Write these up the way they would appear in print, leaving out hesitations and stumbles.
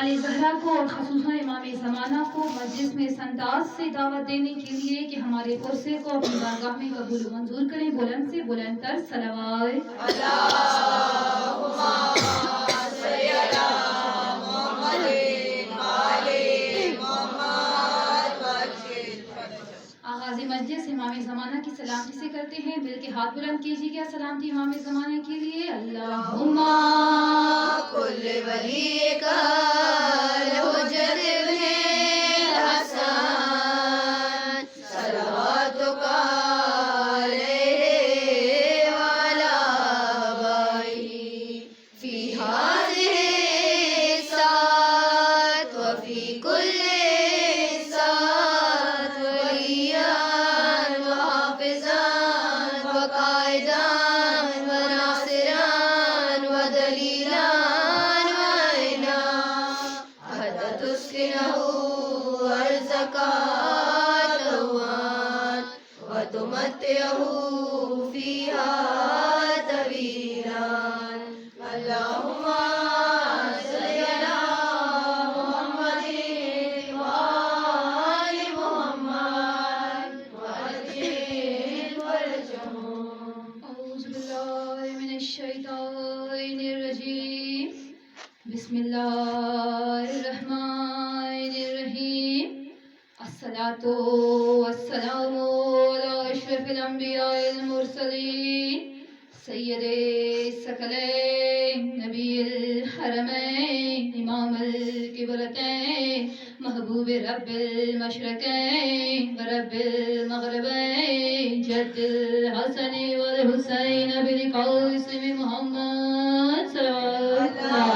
آل زہرا کو اور خصوصاً امام زمانہ کو مجلس میں اس انداز سے دعوت دینے کے لیے کہ ہمارے پرسے کو اپنی بارگاہ میں قبول و منظور کریں. بلند سے بلند تر صلوات. آغاز مجلس امام زمانہ کی سلامتی سے کرتے ہیں. مل کے ہاتھ بلند کیجیے گا سلامتی امام زمانہ کے لیے. اللہم کل ولی کا الحجت ابن حسن صلواتک علیہ وعلی آبائہ فی ہذہ الساعۃ وفی کل ساعۃ ولیاً وحافظاً وقائداً وناصراً ودلیلاً وعینا حتی تسکنہ ارضک طوعاً وتمتعہ فیہا طویلاً. اللہم صلی علی محمد وآل محمد وعجل فرجهم. اعوذ باللہ من الشیطان الرجیم. بسم اللہ الرحمن الرحیم. الصلاة والسلام على اشرف الانبیاء المرسلین سید الثقلین نبی الحرمین امام القبلتین محبوب رب المشرقین ورب المغربین جد الحسن والحسین بالقاسم محمد صلی اللہ علیہ وسلم.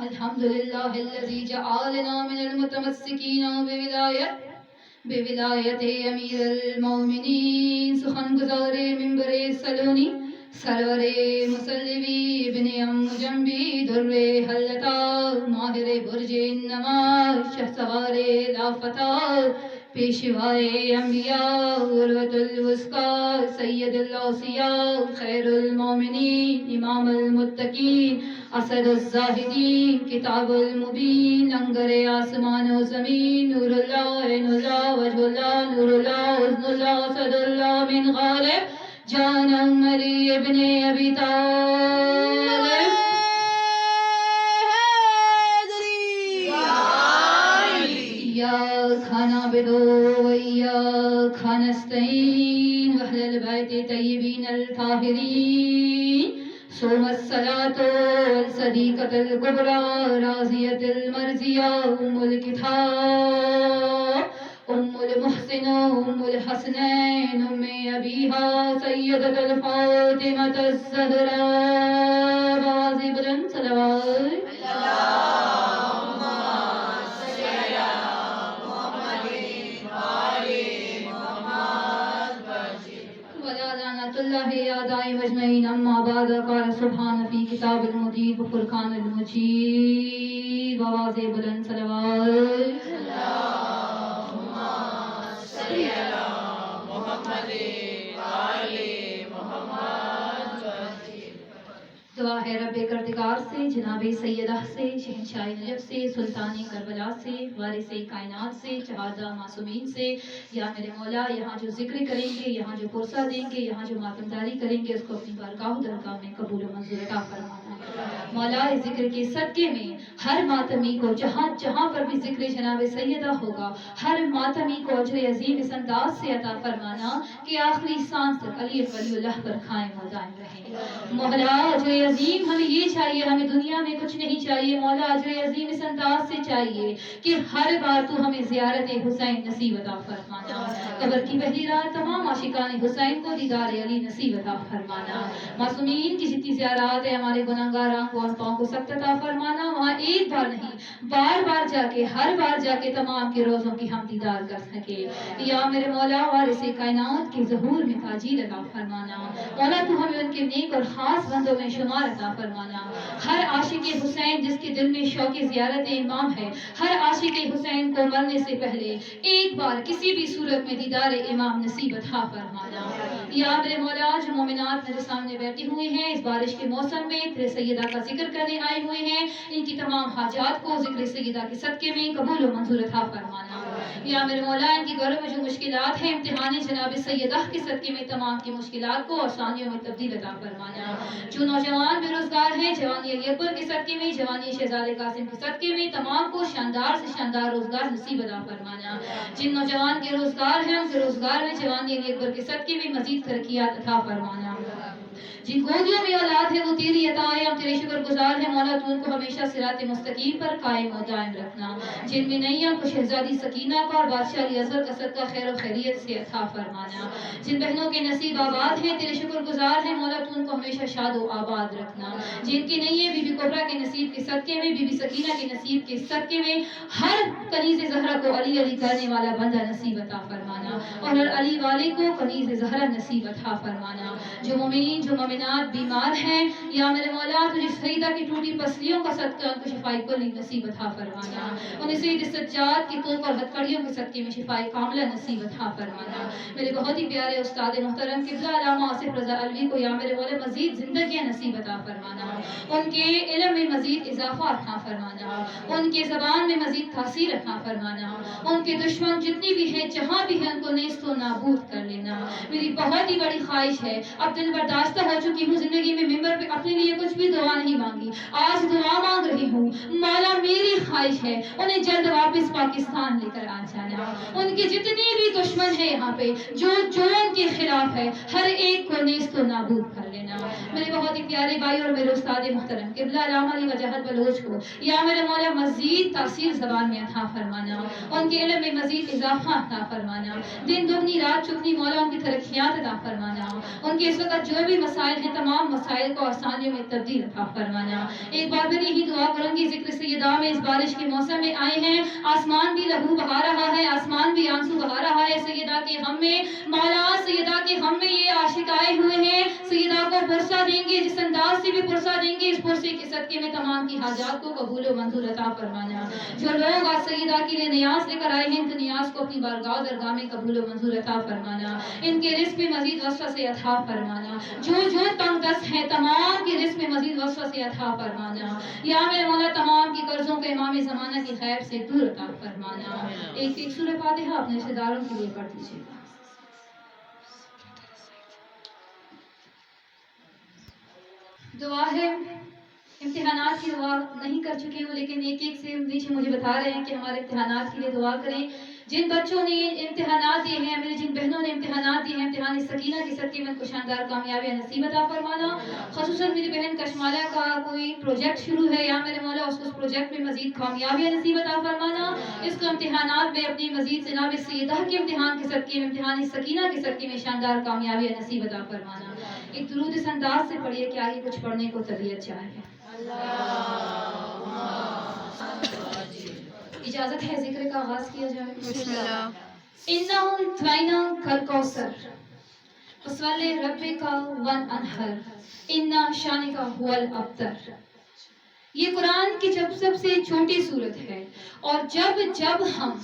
الحمد للہ الذی جعلنا من المتمسکین بولایت امیر المومنین. سخن گزار منبر سلونی سرور مسلوی ابن ام جنبی در حلتا ماہر برج انما شہسوار لافتہ پیشوائے انبیاء عروۃ الوثقی سید الاوصیاء خیر المومنین امام المتقین اسد الزاہدین کتاب المبین لنگر آسمان و زمین نور اللہ عین اللہ وجہ اللہ نور اللہ حسن اللہ اسد اللہ من غالب جان علی ابن ابی طالب. إياك نعبد وإياك نستعين وأهل البيت الطيبين الطاهرين ثم الصلاة والصديقة الكبرى رازية المرزية أم الكتاب أم المحسن أم الحسنين أم أبيها سيدة الفاطمة الزهراء بعض بلند صلوات. اللہ یادائم اجمعین. اما بعد قال سبحان فی کتاب المجید و فرقان المجید بآواز بلند صلوات. اللہم صلی علی محمد وآل محمد. دعا ہے رب کردگار سے جناب سیدہ سے شہنشاہ نجف سے سلطان کربلا سے وارث کائنات سے شہادہ معصومین سے. یا میرے مولا یہاں جو ذکر کریں گے یہاں جو پرسہ دیں گے یہاں جو ماتمداری کریں گے اس کو اپنی بارگاہ و درگاہ میں قبول و منظور عطا فرمانا. مولا اس ذکر کے صدقے میں ہر ماتمی کو جہاں جہاں پر بھی ذکر جناب سیدہ ہوگا ہر ماتمی کو اجر عظیم اس انداز سے عطا فرمانا کہ آخری سانس تک علی ولی اللہ پر قائم و دائم رہیں. مولا اجر عظیم ہمیں یہ چاہیے, ہمیں دنیا میں کچھ نہیں چاہیے. مولا اجر عظیم اس انداز سے چاہیے کہ ہر بار تو ہمیں زیارت حسین نصیب عطا فرمانا. قبر کی پہلی رات تمام عاشقان حسین کو دیدار علی نصیب عطا فرمانا. معصومین کی جتنی زیارات ہے ہمارے گناہگاران کو ان پاؤں کو سخت عطا فرمانا. وہاں एक बार नहीं बार बार जाके हर बार जाके तमाम के रोज़ों की हम दीदार कर सके। या मेरे मौला वारिस कायनात के ज़हूर में ताजील अता फरमाना। मौला तू हमें उनके नेक और ख़ास बंदों में शुमार अता फरमाना। हर आशिक हुसैन जिसके दिल में शौक़ ज़ियारत इमाम है, हर आशिक हुसैन को मरने से पहले एक बार किसी भी सूरत में दीदार इमाम नसीब अता फरमाना। या मेरे मौला जो मोमिनात मेरे सामने बैठी हुई हैं इस बारिश के मौसम में तेरे सैयदा का जिक्र करने आए हुए हैं, इनकी तमाम हाजात को जिक्र सैयदा के सदके में कबूल व मंजूर अता फरमाना। या मेरे मौला इनकी घरों में जो मुश्किलात हैं इम्तिहान जनाब सैयदा के सदके में तमाम की मुश्किलात को आसानियों में तब्दील अता फरमाना। जो नौजवान बेरोजगार हैं जवानी अली अकबर के सदके में, जवानी शहजादे कासिम के सदके में तमाम को शानदार से शानदार रोजगार नसीब अता फरमाना। जिन नौजवान के रोजगार हैं उनके रोजगार में जवानी अली अकबर के सदके में मजीद तरक्कियात अता फरमाना। जिन गोदियों में औलाद है वो तेरी अता है, हम तेरे शुक्रगुजार हैं मौला तू उनको हमेशा सिरात मुस्तकीम पर कायम और दायम रखना। जिनमें नहीं है उनको शहजादी सकीना का और बादशाह अली असगर का सदका खैर और खैरियत से अता फरमाना। जिन बहनों के नसीब आबाद हैं तेरे शुक्रगुजार हैं मौला तू उनको हमेशा शाद व आबाद रखना। जिनके नहीं है बीबी कोबरा के नसीब के सदके में, बीबी सकीना के नसीब के सदके में हर कनीज़ ज़हरा को अली अली करने वाला बंदा नसीब अता फरमाना और हर अली वाले को कनीज़ ज़हरा नसीब अता फरमाना। जो मोमिनीन जो मोमिनात बीमार हैं या मेरे मौला तुझे सईदा की टूटी पसलियों का सदका उनको शिफाई कुल्ली नसीब अता फरमाना। उन्हें सईद सज्जाद की तोप और हथकड़ियों के सदके में शिफाई कामिला नसीब अता फरमाना। मेरे बहुत ही प्यारे उस्ताद मोहतरम क़िबला अल्लामा आसिफ रज़ा अलवी को या मेरे मौला मजीद जिंदगियां नसीब अता फरमाना। उनके इल्म में मजीद इजाफा अता फरमाना, उनके ज़बान में मजीद तासीर अता फरमाना। उनके दुश्मन जितनी भी हैं जहाँ भी हैं उनको नेस्तो नाबूद कर लेना। मेरी बहुत ही बड़ी ख्वाहिश है, अब दिल बर्दाश्त हो चुकी हूँ जिंदगी में मिंबर पे अपने लिए कुछ भी दुआ नहीं मांगी, आज दुआ मांग रही हूँ। मौला मेरी ख्वाहिश है उन्हें जल्द वापस पाकिस्तान लेकर आ जाना। उनके जितने भी दुश्मन है यहाँ पे जो उनके खिलाफ है हर एक को नेस्तो नाबूद कर लेना। मेरे बहुत ही प्यारे भाई और मेरे उस्ताद मोहतरम क़िबला अल्लामा अली वजाहत बलोच को या मेरे मौला मजीद तासीर ज़बान में अता फरमाना, उनके इल्म में मजीद इजाफा अता फरमाना, दिन दुगनी रात चुगनी मौला उनकी तरक्कियात अता फरमाना। उनके इस वक्त जो भी मसाइल हैं तमाम मसाइल को आसानियों में तब्दील अता फरमाना। एक बार फिर यही दुआ करूंगी जिक्र सैयदा में इस बारिश के मौसम में आए हैं, आसमान भी लहू बहा रहा है, आसमान भी आंसू बहा रहा है। सैयदा के हम में मौला सैयदा के हम में ये आशिक आए हुए हैं, सैयदा को पुरसा देंगे जिस अंदाज से भी पुरसा देंगे इस पुरसे के सदके में तमाम की हाजात को कबूल व मंजूर अता फरमाना। जो लोग आज सैयदा के लिए नियाज लेकर आए हैं इनके नियाज को अपनी बारगाह दरगाह में कबूल व मंजूर अता फरमाना। इनके रिस्क में मजीद वस्फ़ा से अता फरमाना। जो तंग दस्त है तमाम की रिस्क में मजीद वस्फ़ा से अता फरमाना। या मेरे मौला तमाम की कर्जों के इमाम ज़माना की खैर से दूर अता फरमाना। एक सूरह फातिहा अपने रिश्तेदारों के लिए पढ़ दीजिए। दुआ है, इम्तिहानात की दुआ नहीं कर चुकी हूँ लेकिन एक एक से नीचे मुझे बता रहे हैं कि हमारे इम्तिहानात के लिए दुआ करें। जिन बच्चों ने इम्तिहानात दिए हैं, मेरी जिन बहनों ने इम्तिहानात दिए हैं, इम्तिहान सकीना की सदके में उनको शानदार कामयाबी नसीब अता फरमाना। ख़ुसूसन मेरी बहन कशमाला का कोई प्रोजेक्ट शुरू है या मेरे मौला उसको उस प्रोजेक्ट में मजीद कामयाबी नसीब अता फरमाना। इसको इम्तिहानात में अपनी मजीद जनाब सैयदा के इम्तिहान के सदके में, इम्तिहान सकीना के सदके में शानदार कामयाबी नसीब अता फरमाना। एक दुरूद इस अंदाज से पढ़िए कि आगे कुछ पढ़ने को तबीयत चाहे। इजाजत है जिक्र का आगाज किया जाए। इन्नहु त्वैना कल कौसर फसल्लि रब्बिका वनहर इन्ना शानिका हुवल अब्तर। ये कुरान की जब सबसे छोटी सूरत है और जब हम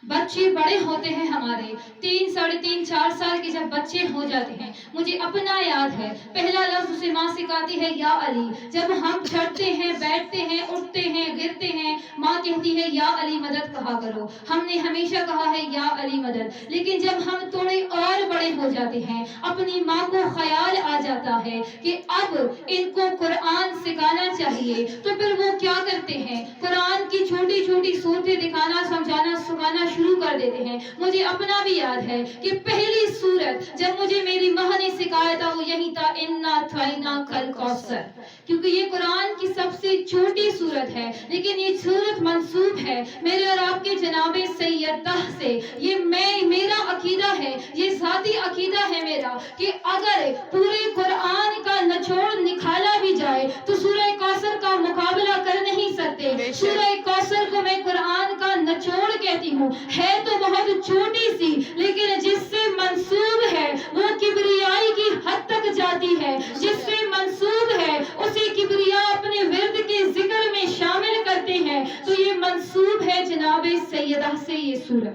बच्चे बड़े होते हैं, हमारे 3, 3.5, 4 साल के जब बच्चे हो जाते हैं, मुझे अपना याद है पहला लफ्ज़ उसे माँ सिखाती है या अली। जब हम चढ़ते हैं, बैठते हैं, उठते हैं, गिरते हैं, माँ कहती है या अली मदद कहा करो। हमने हमेशा कहा है या अली मदद, लेकिन जब हम थोड़े और बड़े हो जाते हैं अपनी माँ को ख्याल आ जाता है कि अब इनको कुरान सिखाना चाहिए, तो फिर वो क्या करते हैं, कुरान की छोटी छोटी सूरतें दिखाना, समझाना, सुखाना शुरू कर देते हैं। मुझे अपना भी याद है कि पहली सूरत जब मुझे मेरी माँ ने सिखाया था वो यही था, इन्ना अतैना कल कौसर, क्योंकि ये कुरान की सबसे छोटी सूरत है लेकिन ये सूरत मंसूब है मेरे और आपके जनाबे सैयदा से। ये मेरा अकीदा है, ये ज़ाती अकीदा है मेरा कि अगर पूरे कुरान का निचोड़ निकाला भी जाए तो सूरह कौसर का मुकाबला कर नहीं सकते। सूरह कौसर को मैं कुरान का निचोड़ कहती हूँ। है तो बहुत छोटी सी, लेकिन जिससे मंसूब है वो किबरियाई की हद तक जाती है। जिससे मंसूब है उसे किबरिया अपने विर्द के जिक्र में शामिल करते हैं। तो ये मंसूब है जनाब सैयदा से ये सूरह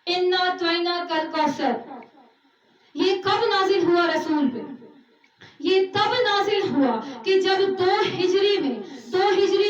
इन्ना त्वैना कल कौसर। ये कब नाजिल हुआ रसूल पे? ये तब नाजिल हुआ कि जब 2 हिजरी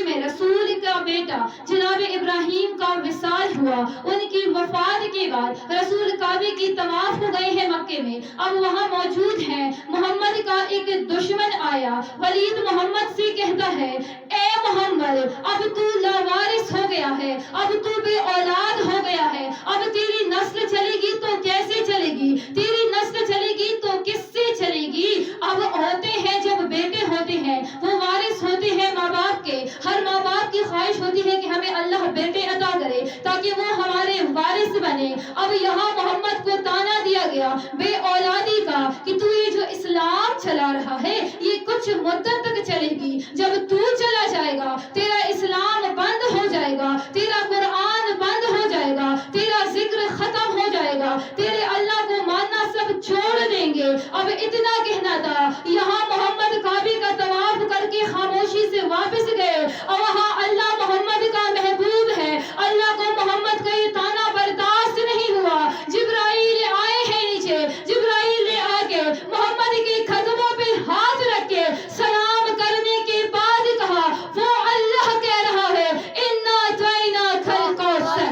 में रसूल का बेटा जनाब इब्राहिम का विसाल हुआ। उनकी वफात के बाद रसूल काबे की तवाफ हो गए हैं मक्के में, अब वहाँ मौजूद हैं। मोहम्मद का एक दुश्मन आया, वलीद मोहम्मद से कहता है, ए मोहम्मद, अब तू लावारिस हो गया है, अब तू बे औलाद हो गया है, अब तेरी नस्ल चलेगी तो कैसे चलेगी? तेरी नस्ल चलेगी तो किससे चलेगी? अब होते हैं जब बेटे होते हैं वो वारिस होते हैं माँ बाप के। हर माँ बाप की ख्वाहिश होती है कि हमें अल्लाह बेटे अता करे ताकि वो हमारे वारिस बने। अब यहाँ मोहम्मद को ताना दिया गया बे औलादी का कि तू ये जो इस्लाम चला रहा है ये कुछ मुद्दत तक चलेगी। जब तू चला जाएगा तेरा इस्लाम बंद हो जाएगा, तेरा कुरान बंद हो जाएगा, तेरा जिक्र खत्म हो जाएगा, तेरे अल्लाह को मानना सब छोड़ देंगे। अब इतना कहना था। यहाँ मोहम्मद काबे का तवाफ करके खामोशी से वापस गए और वहाँ अल्लाह मोहम्मद का महबूब है। अल्लाह को मोहम्मद का ये ताना बर्दाश्त नहीं हुआ। जिब्राइल आए हैं नीचे, जिब्राइल ने आके मोहम्मद के कदमों पे हाथ रख के सलाम करने के बाद कहा, वो अल्लाह कह रहा है, इन्ना त्वैना कल कौसर,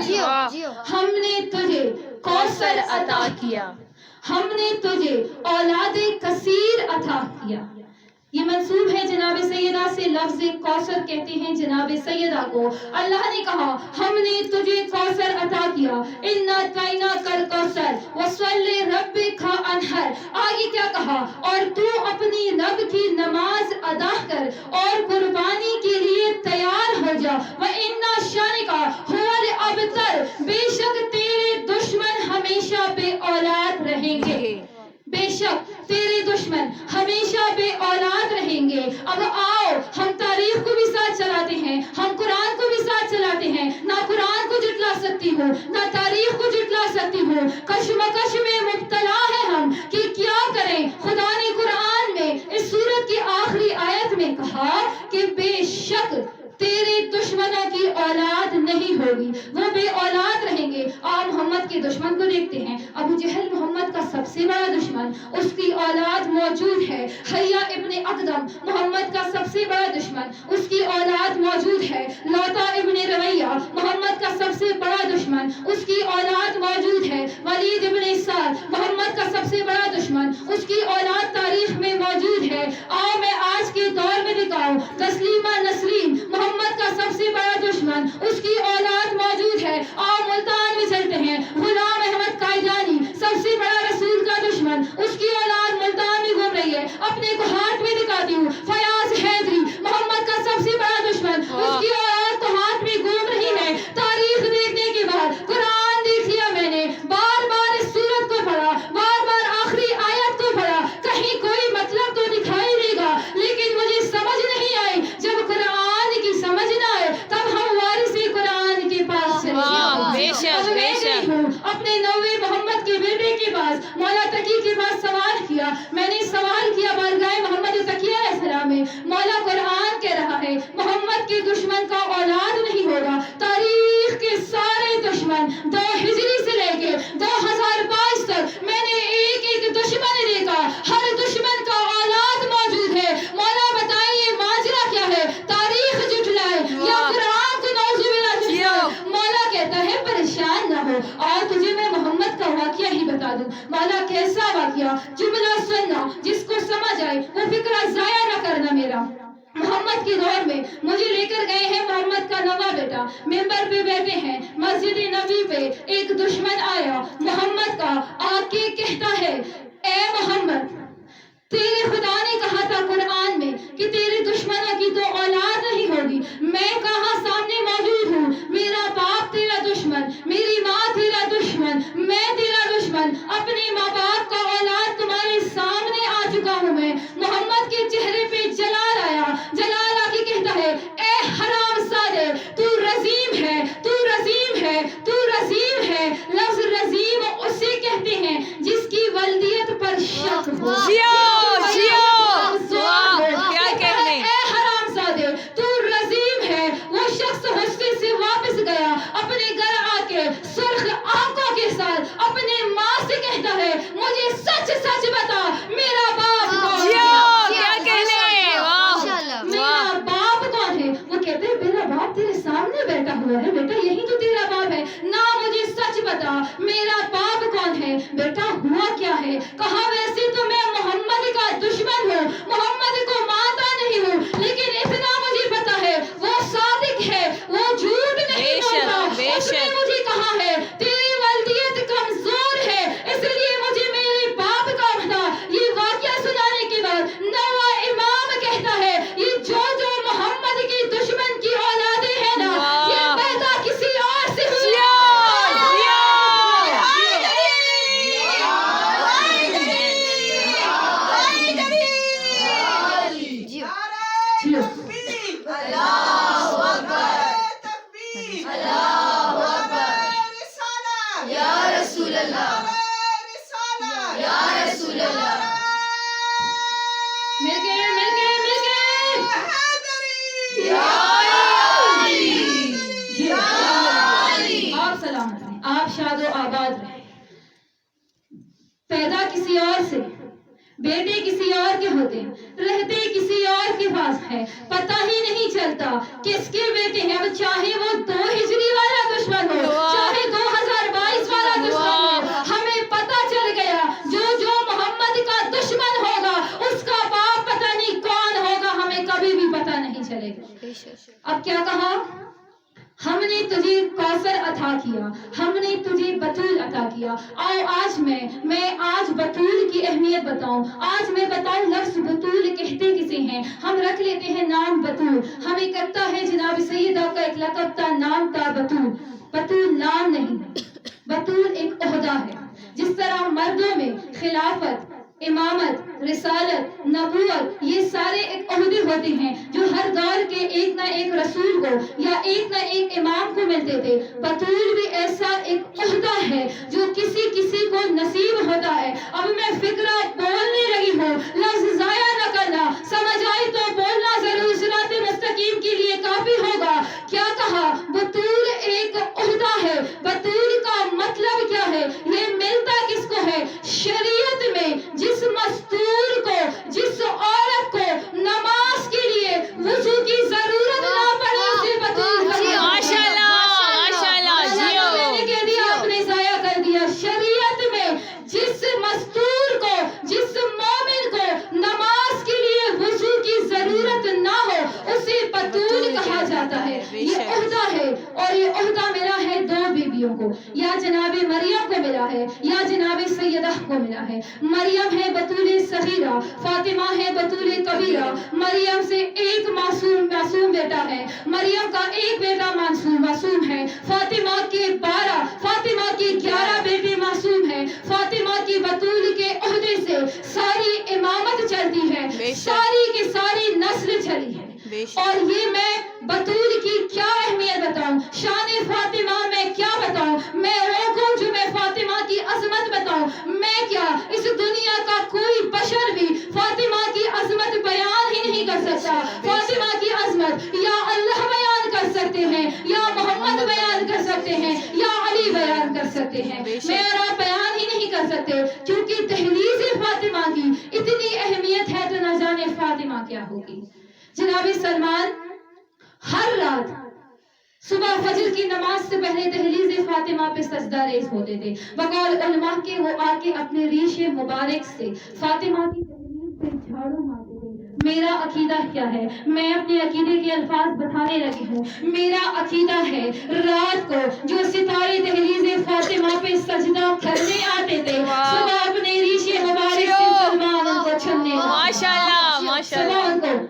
हमने तुझे कौसर अता किया, हमने तुझे औलादे कसीर अता किया। ये मंसूब है जनाब सैयदा से। लफ्ज कौसर कहते हैं जनाब सैयदा को। अल्लाह ने कहा, हमने तुझे कौसर अता किया, इन्ना तैना कल कौसर वसल्ले रब्बिका अनहर। आगे क्या कहा? और तू अपनी रब की नमाज अदा कर और कुर्बानी के लिए तैयार हो जा। व इन्ना शानिका हुवल अबतर, बेशक तेरे दुश्मन हमेशा बे औलाद रहेंगे, बेशक तेरे दुश्मन हमेशा बे औलाद रहेंगे। अब आओ हम तारीख को भी साथ चलाते हैं, हम कुरान को भी साथ चलाते हैं। ना कुरान को जुटला सकती हूँ ना तारीख को जुटला सकती हूँ। कशमकश में मुब्तला है हम कि क्या करें। खुदा ने कुरान में इस सूरत की आखिरी आयत में कहा कि बेशक तेरे दुश्मनों की औलाद नहीं होगी, वो बे औलाद रहेंगे। आप मोहम्मद के दुश्मन को देखते हैं, अबू जहल मोहम्मद का सबसे बड़ा दुश्मन, उसकी औलाद मौजूद है। हैया इब्ने अकदम मोहम्मद का सबसे बड़ा दुश्मन, उसकी औलाद मौजूद है। लौता इब्ने रवैया मोहम्मद का सबसे बड़ा दुश्मन, उसकी औलाद मौजूद है। वलीद इब्ने साद मोहम्मद का सबसे बड़ा दुश्मन, उसकी औलाद तारीख में मौजूद है। आओ मैं आज के दौर में दिखाऊं, तस्लीमा नसरीन मोहम्मद का सबसे बड़ा दुश्मन, उसकी औलाद मौजूद है। आओ मुल्तान में चलते हैं, गुलाम अहमद कायदानी सबसे बड़ा रसूल का दुश्मन, उसकी औलाद मुल्तान में घूम रही है। अपने को हाथ में दिखाती हूँ, फयाज हैदरी मोहम्मद का सबसे बड़ा दुश्मन, उसकी औलाद तो हाथ में घूम रही है। तारीख देखने के बाद कुरान देख लिया मैंने, बार बार इस सूरत को पढ़ा, बार बार आखिरी आयत को पढ़ा, कहीं कोई मतलब तो दिखाई देगा, लेकिन मुझे समझ नहीं आई। जब कुरान की समझ ना आए तब हम वारिसे कुरान के पास चले अपने नौवे मोहम्मद के बेटे के पास, मौला तकी के पास सवाल किया। मैंने सवाल किया बारगाह मोहम्मद तकिया अलैहिस्सलाम में, मौला कुरान कह रहा है मोहम्मद के दुश्मन का औलाद नहीं होगा। तारीख के सारे दुश्मन 2 हिजरी से लेके 2005 तक मैंने एक एक दुश्मन देखा, हर दुश्मन का औलाद मौजूद है। मौला बताइए माजरा क्या है? तारीख जुटलाए या कुरान को नौजुबिल्लाह जुटलाए? मौला कहता है परेशान ना हो, और तुझे मैं मोहम्मद का वाकया ही बता दूं। मौला कैसा वाकया? जुमला सुनना, जिसको समझ आए वो फिक्रा जाया न करना मेरा। मोहम्मद के दौर में मुझे लेकर गए हैं मोहम्मद का नवा बेटा, मिंबर पे बैठे हैं, मस्जिद नबी पे एक दुश्मन आया मोहम्मद का, आके कहता है, ए मोहम्मद, तेरे खुदा ने कहा था कुरान में कि तेरे दुश्मनों की तो औलाद नहीं होगी। मैं कहाँ सामने मौजूद हूँ, मेरा बाप तेरा दुश्मन, मेरी माँ तेरा दुश्मन, मैं तेरा दुश्मन, अपने माँ बाप का औलाद तुम्हारे सामने आ चुका हूँ मैं। मोहम्मद के चेहरे पे जलाल आया, जलाल आके कहता है, ए हराम सादे, ہوا ہے؟ بیٹا یہی تو تیرا باپ ہے نا، مجھے سچ بتا میرا باپ کون ہے؟ بیٹا ہوا کیا ہے؟ کہا ویسے تو میں محمد کا دشمن ہوں، محمد کو مانتا نہیں ہوں، لیکن اتنا مجھے پتا ہے وہ صادق ہے، وہ جھوٹ نہیں بولتا۔ اس نے مجھے کہا ہے تیری والدیت کمزور ہے، اس لیے مجھے میرے باپ کا تھا۔ یہ واقعہ سنانے کے بعد نوا امام کہتا ہے یہ جو محمد کی دشمن کی اولادیں ہیں نا، یہ پیدا کسی اور سے ہوئی۔ آپ شاد و آباد رہیں۔ پیدا کسی اور سے، بیٹے کسی اور کے ہوتے ہیں، رہتے کسی اور کے پاس ہے، پتہ ہی نہیں چلتا کس کے بیٹے ہیں۔ اب چاہے وہ 2 ہجری والا دشمن ہو، چاہے 2022 والا دشمن ہو، ہمیں پتہ چل گیا جو محمد کا دشمن ہوگا اس کا باپ پتہ نہیں کون ہوگا، ہمیں کبھی بھی پتہ نہیں چلے گا۔ اب کیا کہا؟ ہم نے تجھے کوثر عطا کیا، ہم نے تجھے بطول عطا کیا۔ آؤ آج میں آج بطول کی اہمیت بتاؤں۔ آج میں بتاؤں لفظ بطول کہتے کسے ہیں۔ ہم رکھ لیتے ہیں نام بطول، ہمیں کرتا ہے جناب سیدہ کا ایک لقب تھا، نام تھا بطول۔ بطول نام نہیں ہے، بطول ایک عہدہ ہے۔ جس طرح مردوں میں خلافت، امامت، رسالت، نبوت، یہ سارے ایک عہدے ہوتے ہیں جو ہر دور کے ایک نہ ایک رسول کو یا ایک نہ ایک امام کو ملتے تھے۔ بطول بھی ایسا ایک عہدہ ہے جو کسی کو نصیب ہوتا ہے۔ اب میں فکرہ بولنے لگی ہوں، لفظ ضائع نہ کرنا، سمجھ آئی تو بولنا ضرور، صراط مستقیم کے لیے کافی ہوگا۔ کیا کہا؟ بطول ایک عہدہ ہے۔ بطول کا مطلب کیا ہے؟ یہ ملتا کس کو ہے؟ شریعت میں جس مستور کو، جس عورت کو نماز کے لیے وضو کی ضرورت نہ پڑے اسے بطول کہا۔ میں نے کہہ دیا، آپ نے ضائع کر دیا۔ شریعت میں جس مستور کو، جس مومن کو نماز کے لیے وضو کی ضرورت نہ ہو اسے بطول کہا جاتا ہے۔ یہ عہدہ ہے، اور یہ عہدہ ملا ہے 2 بیویوں کو، یا جناب مریم کو ملا ہے یا جناب سیدہ کو ملا ہے۔ مریم ہے بطول صغیرہ، فاطمہ ہے بطول کبیرہ۔ مریم سے ایک معصوم بیٹا ہے، مریم کا ایک بیٹا معصوم ہے۔ فاطمہ کے 12، فاطمہ کے 11 بیٹے معصوم ہیں۔ فاطمہ کی بطول کے عہدے سے ساری امامت چلتی ہے، ساری کی ساری نسل چلی ہے۔ اور یہ میں بطول کی کیا اہمیت بتاؤں، شان فاطمہ میں کیا بتاؤں، میں وہ کون جو میں فاطمہ کی عظمت بتاؤں، میں کیا اس دنیا کا کوئی بشر بھی فاطمہ کی عظمت بیان ہی نہیں کر سکتا۔ فاطمہ کی عظمت یا اللہ بیان کر سکتے ہیں، یا محمد بیان کر سکتے ہیں، یا علی بیان کر سکتے ہیں، میں اور آپ بیان ہی نہیں کر سکتے، کیونکہ دہلیز فاطمہ کی اتنی اہمیت ہے تو نہ جانے فاطمہ کیا ہوگی۔ جناب سلمان ہر رات صبح فجر کی نماز سے پہلے دہلیز فاطمہ پہ سجدہ ریز ہوتے تھے۔ بقول علماء کے وہ آ کے اپنے ریش مبارک سے فاطمہ کی دہلیز پہ جھاڑو مارتے تھے۔ میرا عقیدہ کیا ہے؟ میں اپنے عقیدے کے الفاظ بتانے لگی ہوں۔ میرا عقیدہ ہے رات کو جو ستارے دہلیز فاطمہ پہ سجدہ کرنے آتے تھے، صبح اپنے ریش مبارک سے سلمان ان کو چھلنے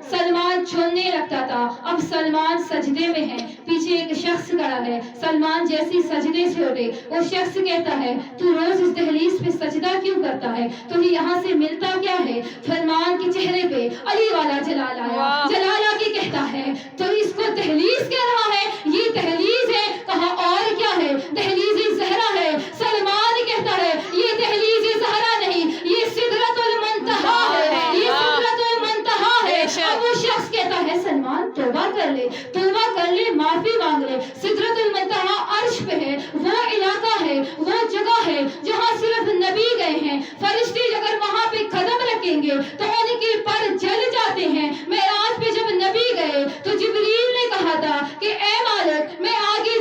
سلمان چھوڑنے لگتا تھا۔ اب سلمان سجدے میں ہے، پیچھے ایک شخص کھڑا ہے۔ سلمان جیسی سجدے سے اٹھے، وہ شخص کہتا ہے تو روز اس دہلیز پہ سجدہ کیوں کرتا ہے؟ تمہیں یہاں سے ملتا کیا ہے؟ سلمان کے چہرے پہ علی والا جلال آیا، جلال آ کے کہتا ہے تو اس کو دہلیز کہہ رہا ہے؟ یہ دہلیز ہے؟ کہا اور کیا ہے؟ دہلیز زہرا ہے۔ سلمان کہتا ہے یہ دہلیز زہرا نہیں، یہ سدرۃ المنتہا ہے، یہ سدرۃ المنتہا ہے۔ اب وہ شخص کہتا ہے سلمان توبہ کر لے، توبہ کر لے، معافی مانگ لے۔ سدرۃ المنتہا عرش پہ ہے، وہ علاقہ ہے، وہ جگہ ہے جہاں صرف نبی گئے ہیں۔ فرشتے اگر وہاں پہ قدم رکھیں گے تو ان کے پر جل جاتے ہیں۔ معراج پہ جب نبی گئے تو جبریل نے کہا تھا کہ اے مالک میں آگے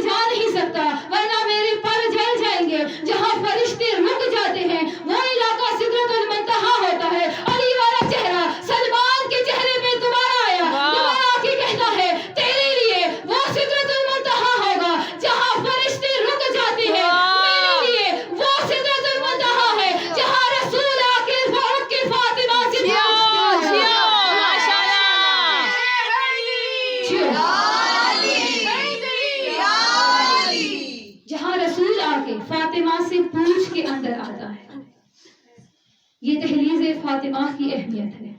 फातिमा की अहमियत है।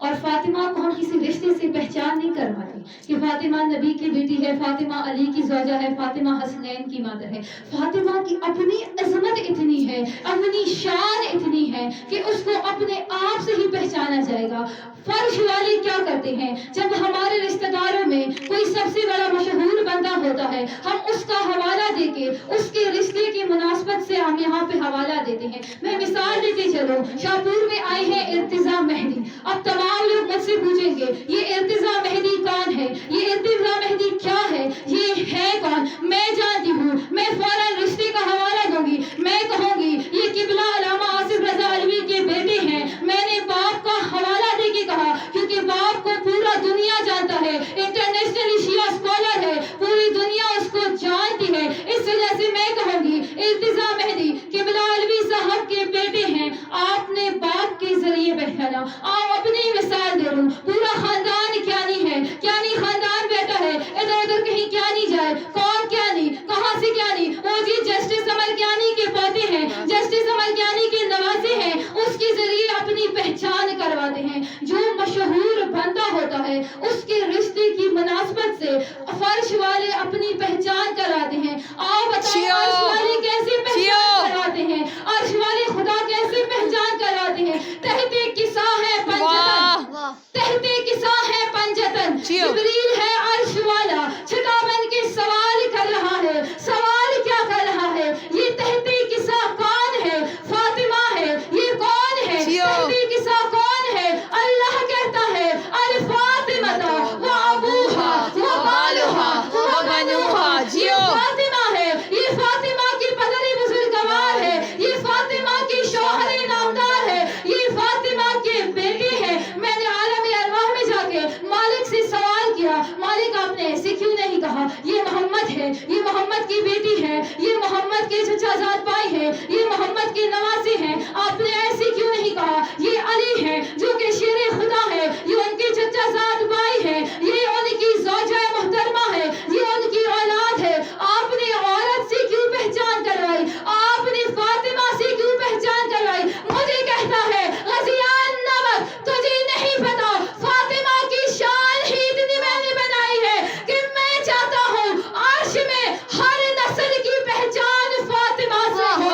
और फातिमा को हम किसी रिश्ते से पहचान नहीं करवाते कि फातिमा नबी की बेटी है, फातिमा अली की ज़ौजा है, फातिमा हसनैन की मदर है। फातिमा की अपनी अजमत इतनी है, अपनी शान इतनी है कि उसको अपने आप से ही पहचाना जाएगा। फर्श वाले क्या करते हैं, जब हमारे रिश्तेदारों में कोई सबसे बड़ा मशहूर बंदा होता है, हम उसका हवाला देके उसके रिश्ते की मुनासबत से हम यहाँ पे हवाला देते हैं। मैं मिसाल देते चलूं, शाहपुर में आए हैं इर्तिजा मेहदी। अब तमाम लोग मुझसे पूछेंगे ये इर्तिजा मेहदी कौन है, ये इर्तिजा मेहदी क्या है, ये है कौन? मैं जानती हूँ, मैं फौरन रिश्ते का हवाला दूंगी। मैं कहूंगी ये किबला अल्लामा आसिफ रजा अलवी के बेटे हैं। मैंने बाप का हवाला देके कहा क्योंकि बाप को पूरा दुनिया जानता है, इंटरनेशनल शिया स्कॉलर है, पूरी दुनिया उसको जानती है। इस वजह से मैं कहूंगी इर्तिजा मेहदी किबला अलवी साहब के बेटे हैं। आपने बाप के जरिए पहचाना। आओ अपनी मिसाल दे लूं, पूरा खानदान क्या नहीं है, क्या नहीं खानदान बेटा है, इधर उधर कहीं क्या नहीं जाए, कौन क्या नहीं, कहां से क्या नहीं, वो जी जस्टिस अमर ज्ञानी के पोते हैं, जस्टिस अमर ज्ञानी के नवासे हैं, उसके जरिए अपनी पहचान करवाते हैं। जो मशहूर बंदा होता है उसके रिश्ते की मुनासबत से फर्श वाले अपनी पहचान कराते हैं। आओ बताओ अर्श वाले कैसे पहचान करवाते हैं, अर्श वाले खुदा कैसे पहचान कराते हैं? तहते किसा है पंजतन, तहते किसा है पंजतन, जिब्रील है अर्श वाला, छठा बन के सवाल कर रहा है। सवाल क्या कर रहा है? ये तहते किसा कौन है? फातिमा है। ये कौन है? तहते किसा कौन है? अल्लाह कहता है अल फातिमा व अबूहा व बालुहा व बनुहा। ये फातिमा है, ये फातिमा की पदरी बुजुर्गवार है, ये फातिमा की शौहर नामदार है, ये फातिमा के बेटे हैं। मैंने आलम अरवाह में जाके मालिक से सवाल किया, मालिक आपने ऐसे क्यों नहीं कहा ये मोहम्मद है, ये मोहम्मद की बेटी है, ये मोहम्मद के चचाजाद भाई है, ये मोहम्मद के नवासे हैं, आपने ऐसे क्यों नहीं कहा ये अली है जो कि शेरे खुदा है, ये उनके चचाजाद भाई है, ये उनकी ज़ौजा मोहतरमा है, ये उनकी औलाद है। आपने औरत से क्यों पहचान करवाई, आपने फातिमा से क्यों पहचान करवाई? मुझे कहता है गज़ियान नमक तुझे नहीं पता, फातिमा की शान ही इतनी मैंने बनाई है कि मैं चाहता हूँ अर्श में हर नस्ल की पहचान फातिमा से हो।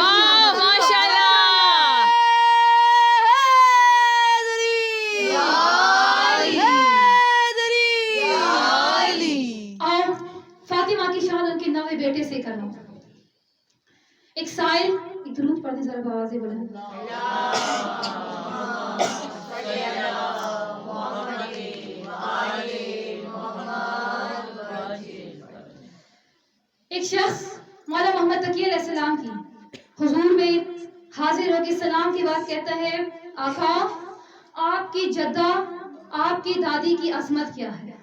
और फातिमा की शान उनके 9वें बेटे से करो। एक साइल एक दुरूद पढ़ने जरा आवाज़ें बुलंद। एक शख्स मौला मोहम्मद तकी अलैहिस्सलाम की हुजूर में हाजिर होकर सलाम की बात कहता है, आका आपकी जद्दा आपकी दादी की अजमत क्या है?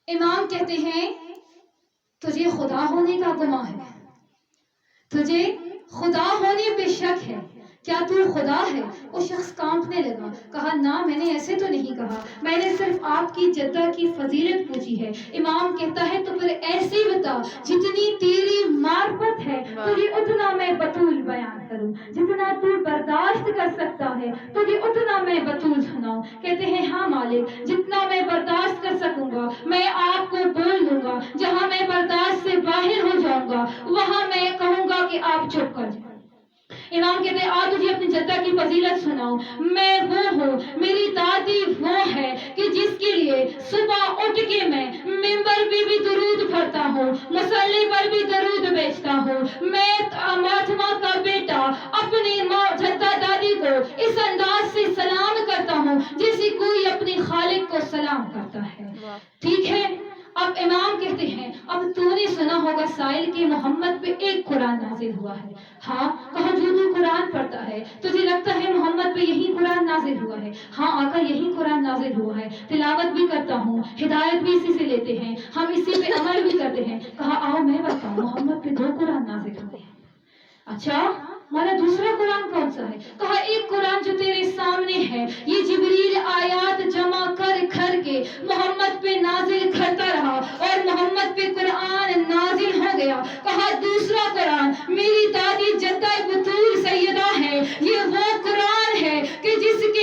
इमाम कहते हैं तुझे खुदा होने का गुमान है, तुझे खुदा होने पे शक है, क्या तू खुदा है? वो शख्स कांपने लगा, कहा ना मैंने ऐसे तो नहीं कहा, मैंने सिर्फ आपकी जद्दा की फजीलत पूछी है। इमाम कहता है तो फिर ऐसे बता जितनी तेरी मार्फत है तुझे उतना मैं बतूल बयान करूं, जितना तू बर्दाश्त कर सकता है तुझे उतना मैं बतूल सुनाऊं। कहते हैं हाँ मालिक, जितना मैं बर्दाश्त कर सकूंगा मैं आपको बोल दूंगा, जहां मैं बर्दाश्त से बाहर हो जाऊंगा वहां मैं कहूंगा कि आप चुप कर जाओ। इमाम कहते हैं आज तुझे अपनी जद्दा की फजीलत सुनाऊं। मैं वो हूँ, मेरी दादी वो है कि जिसके लिए सुबह उठ के मैं मिंबर पे भी दरूद पढ़ता हूँ, मुसल्ले पर भी दरूद बेचता हूँ। मैं फातिमा का बेटा अपनी माँ जद्दा दादी को इस अंदाज से सलाम करता हूँ जैसे कोई अपने खालिक को सलाम करता है। ठीक है, अब इमाम कहते हैं अब तूने सुना होगा साइल के मोहम्मद पे एक कुरान नाजिल हुआ है। हाँ, कहा जो तू कुरान पढ़ता है तुझे लगता है मोहम्मद पे यही कुरान नाजिल हुआ है? हाँ आका यही कुरान नाजिल हुआ है, तिलावत भी करता हूँ, हिदायत भी इसी से लेते हैं, हम इसी पे अमल भी करते हैं। कहा आओ मैं बताऊँ, मोहम्मद पे 2 कुरान नाजिल हुए हैं। अच्छा हमारा दूसरा कुरान कौन सा है? कहा एक कुरान जो तेरे सामने है ये जिब्रील आयात जमा कर कर के मोहम्मद पे नाजिल करता रहा और मोहम्मद पे कुरान नाजिल हो गया। कहा दूसरा कुरान मेरी दादी जद्दा बतूल सैयदा है, ये वो कुरान है कि जिसके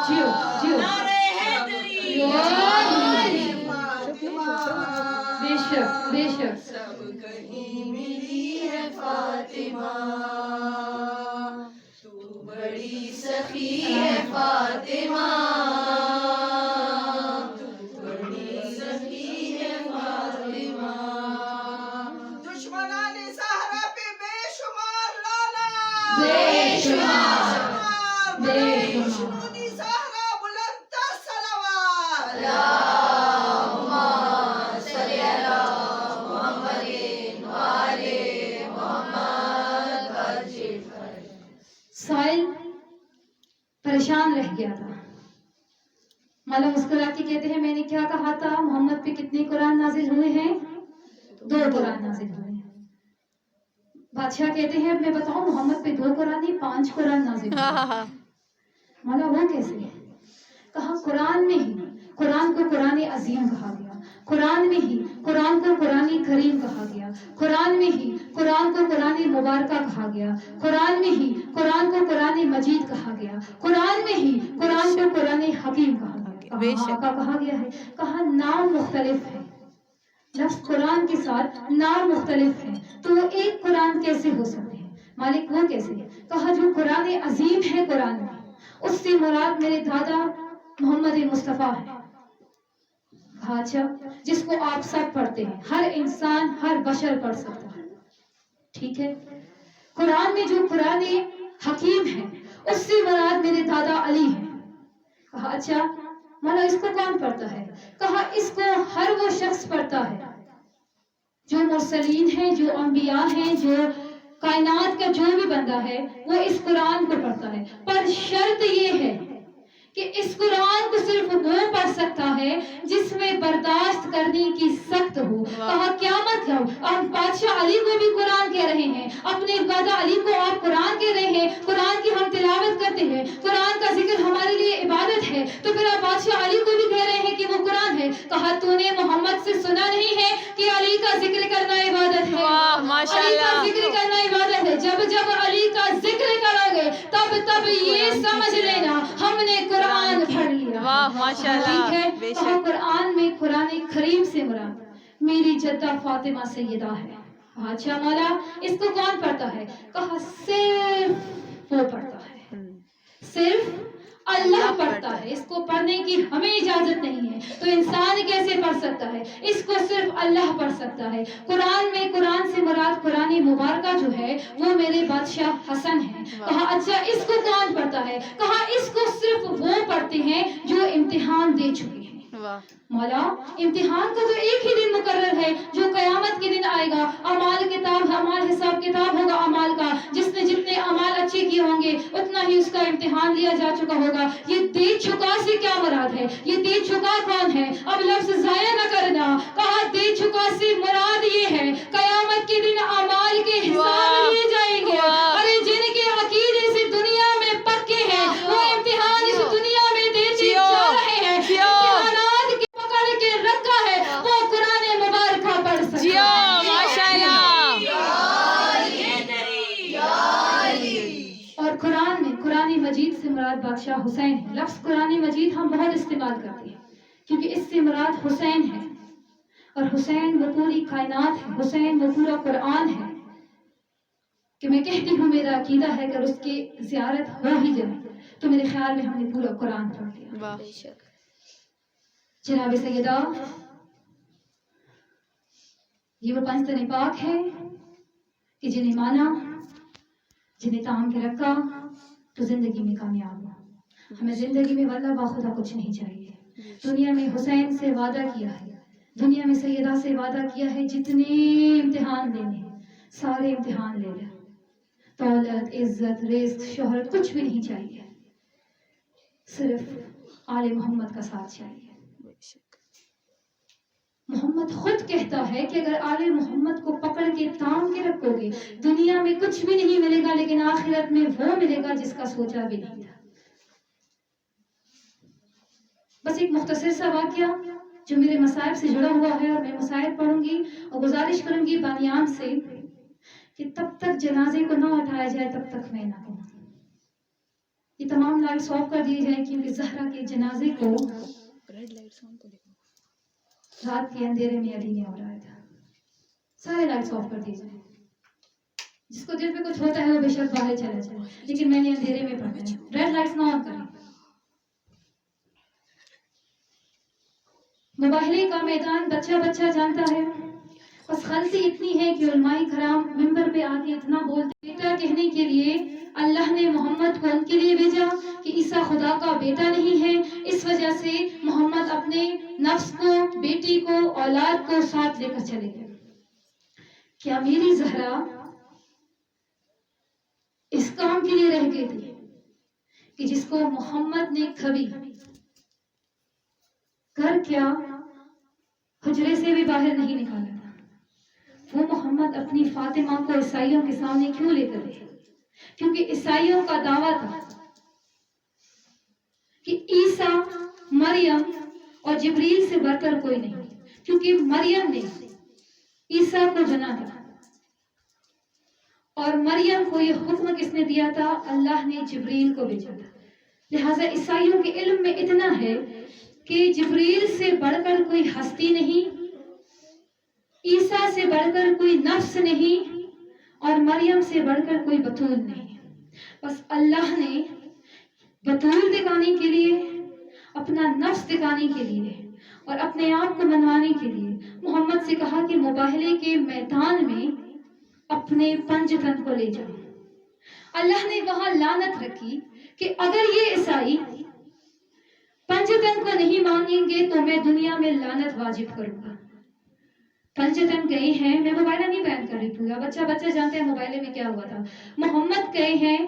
जियो जियो नारे हैदरी बेशक बेशक सब कहीं मिली है फातिमा, तू बड़ी सखी है फातिमा, तू बड़ी सखी है फातिमा। दुश्मनाने सहरा पे बेशुमार लाना, बेशुमार बेशुमार बेशुमार सहरा बुलंद सलावत। साहिल परेशान रह गया था। मौला मुस्कुरा के कहते हैं मैंने क्या कहा था, मोहम्मद पे कितने कुरान नाजिल हुए हैं? 2 कुरान नाजिल हुए हैं। बादशाह कहते हैं अब मैं बताऊं मोहम्मद पे 2 कुरान नहीं 5 कुरान नाजिल हुए। मौला वो कैसे? कहा कुरान में ही कुरान को कुरान अजीम कहा गया, कुरान में ही कुरान को कुरान करीम कहा गया, कुरान में ही कुरान को कुरान मुबारका कहा गया, कुरान में ही कुरान को कुरान मजीद कहा गया, कुरान में ही कुरान को कुरान हकीम कहा गया। कहा गया है, कहा नाम मुख्तलिफ है, लफ्ज़ कुरान के साथ नाम मुख्तलिफ है, तो वो एक कुरान कैसे हो सकते हैं? मालिक वो कैसे? कहा जो कुरान अजीम है कुरान में, उससे मुराद मेरे दादा मोहम्मद मुस्तफ़ा है। कहा अच्छा जिसको आप सब पढ़ते हैं, हर इंसान हर बशर पढ़ सकता है, ठीक है। कुरान में जो कुरान हकीम है उससे मुराद मेरे दादा अली है। कहा अच्छा मौला इसको कौन पढ़ता है? कहा इसको हर वो शख्स पढ़ता है जो मुरसलीन है, जो अंबिया हैं, जो कायनात का जो भी बंदा है वो इस कुरान को पढ़ता है। पर शर्त ये है कि इस कुरान को सिर्फ वो पढ़ सकता है जिसमें बर्दाश्त करने की सख्त हो। कहा क्या मतलब? आप बादशाह अली को भी कुरान कह रहे हैं, अपने दादा अली को आप कुरान कह रहे हैं, कुरान की हम तिलावत करते हैं, कुरान का जिक्र हमारे लिए इबादत है, तो फिर आप बादशाह अली को भी कह रहे हैं कि वो कुरान है। कहा तूने मोहम्मद से सुना नहीं है कि अली का जिक्र करना इबादत है? अली का जिक्र करना इबादत है। जब जब अली का जिक्र करोगे तब तब ये समझ लेना हमने कुरान पढ़ लिया। वाह माशाल्लाह, ठीक है। कहा कुरान में कुरान करीम से मुराद मेरी जद्दा फातिमा सैयदा है। अच्छा मौला इसको कौन पढ़ता है? कहा सिर्फ वो पढ़ता है, सिर्फ अल्लाह पढ़ता है। इसको पढ़ने की हमें इजाजत नहीं है, तो इंसान कैसे पढ़ सकता है? इसको सिर्फ अल्लाह पढ़ सकता है। कुरान में कुरान से मुराद कुरान मुबारका जो है वो मेरे बादशाह हसन है। कहा अच्छा इसको कौन पढ़ता है? कहा इसको सिर्फ वो पढ़ते हैं जो इम्तिहान दे चुके हैं। मौला इम्तिहान का तो एक ही दिन मुकर्रर है जो कयामत के दिन आएगा। अमाल किताब, अमाल हिसाब किताब होगा अमाल का, जिसने जितने अमाल अच्छे किए होंगे उतना ही उसका इम्तिहान लिया जा चुका होगा। ये दे चुका से क्या मुराद है? ये दे चुका कौन है? अब लफ्ज जाया न करना। कहा दे चुका से मुराद ये है कयामत के दिन अमाल के हिसाब लिए जाएंगे। अरे जिनके अकीदे से दुनिया में पक्के हैं वो इम्तिहान इस दुनिया में देते जा रहे हैं। इम्तिहानात की पकड़ के रखा है वो कुरान मुबारक पढ़ सकते हैं। और कुरान में कुरान मजीद से मुराद बादशाह हुसैन है। लफ्ज कुरान मजीद हम बहुत इस्तेमाल करते हैं क्योंकि इससे मुराद हुसैन है, और हुसैन वो पूरी कायनात है, हुसैन वो पूरा कुरान है। कि मैं कहती हूँ मेरा अकीदा है अगर उसकी ज़ियारत हो ही जाए तो मेरे ख्याल में हमने पूरा कुरान पढ़ लिया। जनाब सैयदा ये वो 5 तने पाक है कि जिन्हें माना, जिन्हें ताम के रखा तो जिंदगी में कामयाब हो। हमें जिंदगी में वल्लाह बाखुदा कुछ नहीं चाहिए। दुनिया में हुसैन से वादा किया है, दुनिया में सैयदा से वादा किया है जितने इम्तिहान लेने सारे इम्तिहान ले ले। दौलत, इज्जत, रिस्क, शोहरत कुछ भी नहीं चाहिए, सिर्फ आले मोहम्मद का साथ चाहिए। मोहम्मद खुद कहता है कि अगर आले मोहम्मद को पकड़ के ताम के रखोगे दुनिया में कुछ भी नहीं मिलेगा, लेकिन आखिरत में वो मिलेगा जिसका सोचा भी नहीं था। बस एक मुख्तसर सा वाक़या जो मेरे मसाइब से जुड़ा हुआ है, और मैं मसाइब पढ़ूंगी और गुजारिश करूंगी बानियान से कि तब तक जनाजे को ना उठाया जाए तब तक मैं ना कहूँ। یہ تمام لائٹس آف کر دی جائیں کیونکہ زہرا کے جنازے کو رات کے اندھیرے میں علی نے اڑایا تھا. سارے لائٹس آف کر دی جائیں. جس کو دل پہ کچھ ہوتا ہے وہ بے شک باہر چلا جائے, لیکن میں نے اندھیرے میں پڑھنا ہے. ریڈ لائٹس نہ آن کریں. مباہلے کا میدان بچہ بچہ جانتا ہے. بس غلطی اتنی ہے کہ علماء کرام منبر پہ آ کے اتنا بولتے, بیٹا کہنے کے لیے اللہ نے محمد کو ان کے لیے بھیجا کہ عیسیٰ خدا کا بیٹا نہیں ہے, اس وجہ سے محمد اپنے نفس کو, بیٹی کو, اولاد کو ساتھ لے کر چلے گئے. کیا میری زہرا اس کام کے لیے رہ گئی تھی کہ جس کو محمد نے کبھی کر کیا حجرے سے بھی باہر نہیں نکالا تھا, وہ محمد اپنی فاطمہ کو عیسائیوں کے سامنے کیوں لے کر گئے؟ کیونکہ عیسائیوں کا دعویٰ تھا کہ عیسیٰ, مریم اور جبریل سے بڑھ کر کوئی نہیں, کیونکہ مریم نے عیسیٰ کو جنا تھا, اور مریم کو یہ حکم کس نے دیا تھا؟ اللہ نے جبریل کو بھیجا تھا. لہٰذا عیسائیوں کے علم میں اتنا ہے کہ جبریل سے بڑھ کر کوئی ہستی نہیں, عیسیٰ سے بڑھ کر کوئی نفس نہیں, اور مریم سے بڑھ کر کوئی بطول نہیں. بس اللہ نے بطول دکھانے کے لیے, اپنا نفس دکھانے کے لیے اور اپنے آپ کو منوانے کے لیے محمد سے کہا کہ مباہلے کے میدان میں اپنے پنج تن کو لے جاؤ. اللہ نے وہاں لعنت رکھی کہ اگر یہ عیسائی پنجتن کو نہیں مانیں گے تو میں دنیا میں لعنت واجب کروں گا. پنجتن گئے ہیں, میں موبائلہ نہیں بیان کر رہی پورا, بچہ بچہ جانتے ہیں موبائلے میں کیا ہوا تھا. محمد گئے ہیں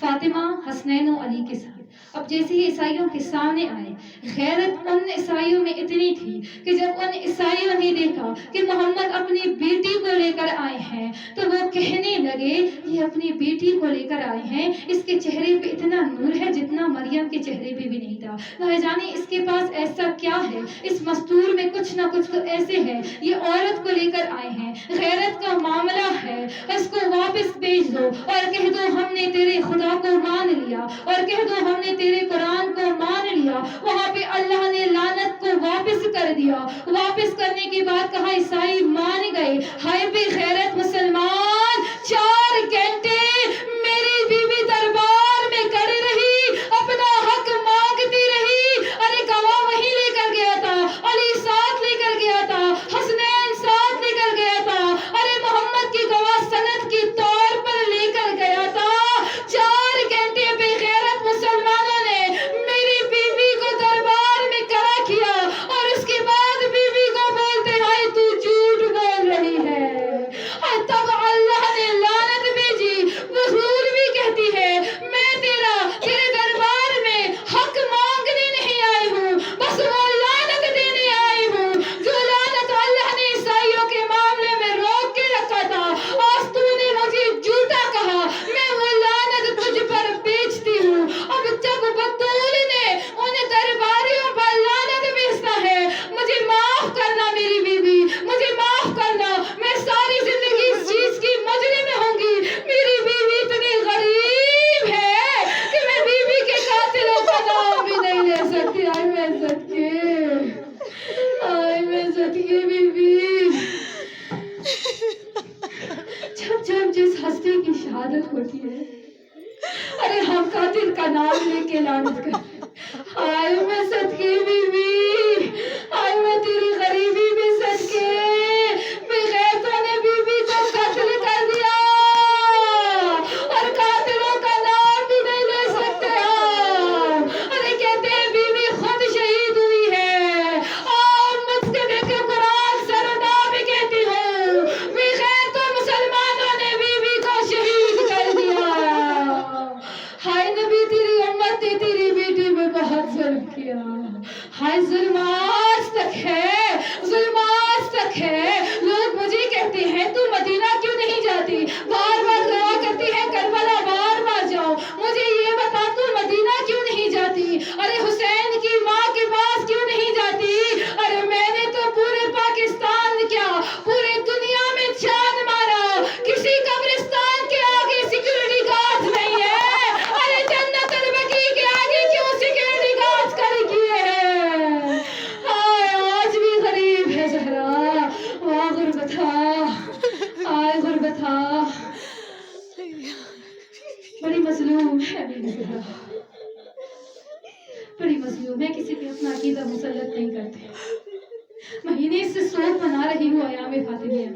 فاطمہ, حسنین و علی کے ساتھ. اب جیسے ہی عیسائیوں کے سامنے آئے, غیرت ان عیسائیوں میں اتنی تھی کہ جب ان عیسائیوں نے دیکھا کہ محمد اپنی بیٹی کو لے کر آئے ہیں تو وہ کہنے لگے یہ اپنی بیٹی کو لے کر آئے ہیں, اس کے چہرے پہ اتنا نور ہے جتنا مریم کے چہرے پہ بھی نہیں تھا. نہ جانے اس کے پاس ایسا کیا ہے, اس مستور میں کچھ نہ کچھ تو ایسے ہے, یہ عورت کو لے کر آئے ہیں, غیرت کا معاملہ ہے, اس کو واپس بھیج دو اور کہہ دو ہم نے تیرے خدا کو مان لیا, اور کہہ دو ہم نے تیرے قرآن کو مان لیا. وہاں پہ اللہ نے لعنت کو واپس کر دیا. واپس کرنے کے بعد کہا عیسائی مان گئے. ہائے بے غیرت مسلمان, 4 گھنٹے میری بیوی دربار میں کڑی رہی, اپنا حق مانگتی رہی. ارے گواہ وہیں لے کر گیا تھا, علی ساتھ لے کر گیا تھا, حسنین ساتھ لے کر گیا تھا, ارے محمد کی گواہ سند کے طور پر لے کر گیا تھا. 4 گھنٹے بے غیرت مسلمانوں نے میری بیوی کو دربار میں کھڑا کیا, اور اس کے بعد بیوی کو بولتے ہیں تو جھوٹ بول رہی ہے. اور تب اللہ نے لعنت بھیجی. حضور بھی کہتی ہے میں تیرے دربار میں حق مانگنے نہیں آئی ہوں, بس وہ لعنت دینے آئی ہوں جو لعنت اللہ نے عیسائیوں کے معاملے میں روک کے رکھا تھا. آج تو نے مجھے جھوٹا کہا, میں وہ لعنت تجھ پر بیچتی ہوں. اب جب بطول نے ان درباریوں پر لعنت بھیجتا ہے, مجھے معاف کرنا میری بیوی, مجھے معاف کرنا, میں ساری زندگی اس چیز کی مجرم ہوں گی. میری بیوی اتنی غریب ہے کہ میں بیوی کے قاتلوں کا نام بھی نہیں لے سکتی. آئے میں صدقے, آئے میں صدقے بیوی. جب جس ہستی کی شہادت ہوتی ہے, ارے ہم قاتل کا نام لے کے لعنت کرتے. آئے میں صدقے بیوی, آئے میں تیری غریبی بھی صدقے. بغیرتوں نے بیوی کو قتل کر دیا, اور قاتلوں کا نام بھی نہیں لے سکتے. ارے کہتے ہیں بیوی خود شہید ہوئی ہے. مجھ سے دیکھے قرآن سر اٹھا بھی کہتی ہوں بغیرتوں مسلمانوں نے بیوی کو شہید کر دیا. ہائے نبی تیری امت نے تیری بیٹی میں بہت ظلم کیا. ہائے ظلم آج تک ہے, ظلم آج تک ہے. لوگ مجھے کہتے ہیں تو مدینہ کیوں نہیں جاتی, بار بار دعا کرتی ہے کربلا بار بار جاؤ. مجھے یہ بتا تو مدینہ کیوں نہیں جاتی, ارے حسین کی ماں کے پاس کیوں نہیں جاتی. ارے میں نے تو پورے پاکستان کیا پورے دنیا میں جان مارا, کسی قبرستان کے آگے سیکورٹی گارڈ نہیں ہے. ارے جنت البقیع बड़ी मजलूम है मेरी ज़हरा, बड़ी मजलूम है। किसी पे अपना अकीदा मुसल्लत नहीं करते। महीने से सोच बना रही हूँ अयाम फातिमिया,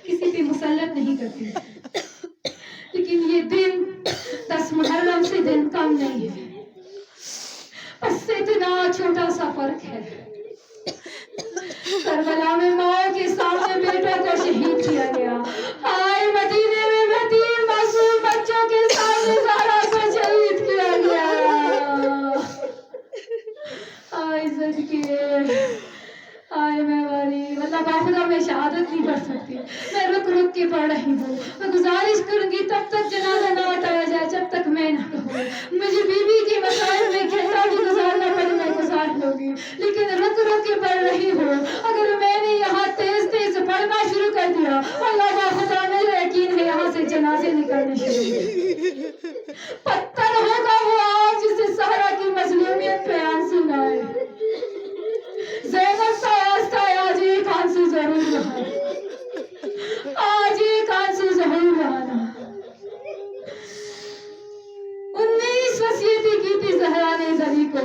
किसी पे मुसल्लत नहीं करती। लेकिन ये दिन 10 मुहर्रम से दिन कम नहीं है, बस इतना छोटा सा फर्क है। करबला में माँ के सामने बेटों को शहीद किया गया, हाय मदीने में यतीम मासूम बच्चों के सामने ज़हरा को शहीद किया गया। हाय सदके, हाय मैं वाली वल्लाह बाखुदा में शहादत नहीं पढ़ सकती, मैं रुक रुक के पढ़ रही हूँ। मैं गुजारिश करूंगी तब तक जनाजा ना उठाया जाए जब तक मैं ना कहूँ। मुझे बीवी के मसाइल में घंटा भी गुजारना पड़े मैं गुजार लूंगी, लेकिन रुक रुक के पढ़ रही हूँ। अगर मैंने यहाँ तेज तेज पढ़ना शुरू कर दिया, अल्लाह बाखुदा मुझे यकीन है यहाँ से जनाजे निकलने शुरू। पत्थर होगा वो आज जिसे सहरा की मजलूमियत पे आंसू ना आए। ज़ैनब का वास्ता आज एक आंसू जरूर रहा, आज एक आंसू जरूर रहा। 19 वसीयतें की थी ज़हरा ने ज़री को,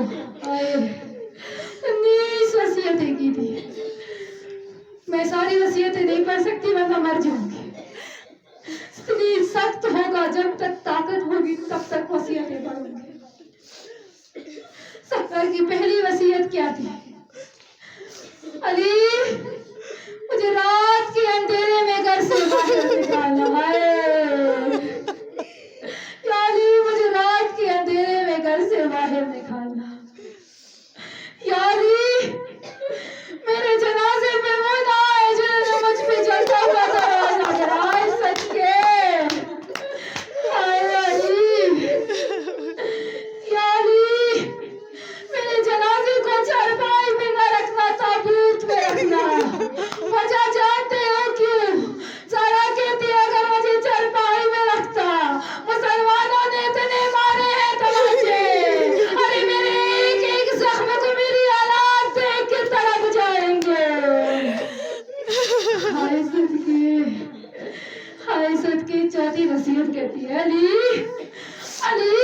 19 वसीयतें की थी। मैं सारी वसीयतें नहीं पढ़ सकती वरना मर जाऊंगी। इतनी सख्त होगा, जब तक ताकत होगी तब तक वसीयतें पढ़ूंगी। सफर की पहली वसीयत क्या थी? अली, मुझे रात के अंधेरे में घर से बाहर निकालना है। या अली, मुझे रात के अंधेरे में घर से बाहर निकालना। या अली, मेरे जनाजे पे वो ना आए जिन्होंने मुझ पे जलता हुआ दरवाजा गिराए। सच के हाय अली, या अली, मेरे जनाजे को चारपाई में न रखना, ताबूत में रखना। वजह जानते हो क्यों? ज़हरा कहती है अगर मुझे चारपाई में रखता, मुसलमानों ने इतने मारे हैं तमाचे, अरे मेरे एक एक जख्म को मेरी औलाद देख के तड़प जाएंगे। हाय सदके, हाय सदके। चौथी वसीयत कहती है अली, अली,